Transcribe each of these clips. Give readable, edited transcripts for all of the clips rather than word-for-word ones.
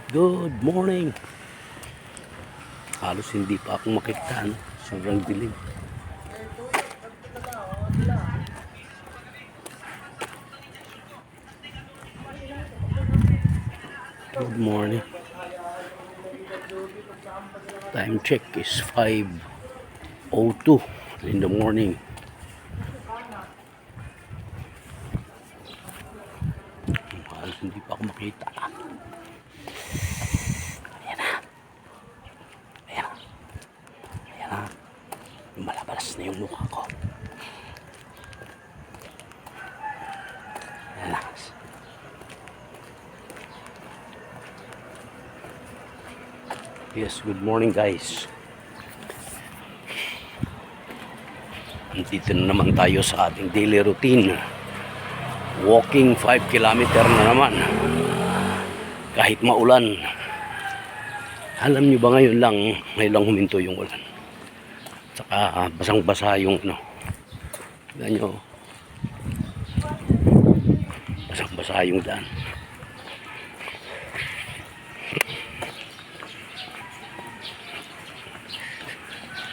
Good morning. Halos hindi pa ako makita, no? Sobrang dilim. Good morning. Time check is 5:02 in the morning. Halos hindi pa ako makita. Ayan na. Ayan na. Ayan na. Malabalas na yung mukha ko. Ayan na. Yes, good morning guys. Dito na naman tayo sa ating daily routine. Walking 5 kilometer na naman. Kahit maulan. Alam nyo ba ngayon lang huminto yung ulan. Saka basang-basa yung ano. Tignan nyo. Basang-basa yung daan.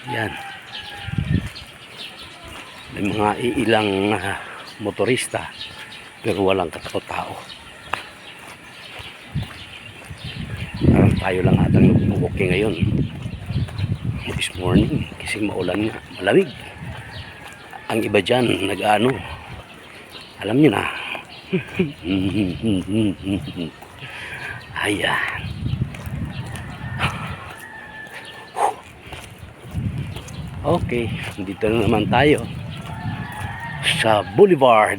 Yan. May mga ilang motorista pero walang katao-tao. Parang tayo lang atang nag-walking ngayon. This morning kasi maulan nga, malamig. Ang iba dyan nag-ano, alam nyo na. Ayan. Okay, dito na naman tayo sa Boulevard.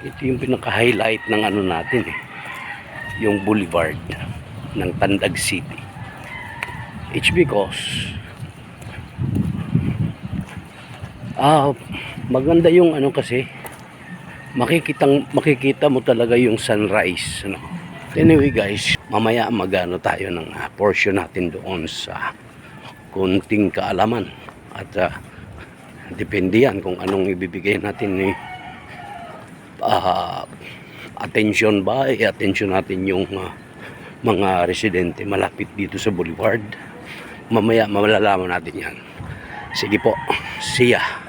Ito yung pinaka-highlight ng ano natin eh. Yung Boulevard ng Tandag City. It's because maganda yung ano kasi makikita mo talaga yung sunrise, ano. Anyway guys, mamaya magano tayo ng portion natin doon sa kunting kaalaman at depende yan kung anong ibibigay natin ni attention ba, attention natin yung mga residente malapit dito sa Boulevard. Mamaya malalaman natin yan. Sige po, see ya.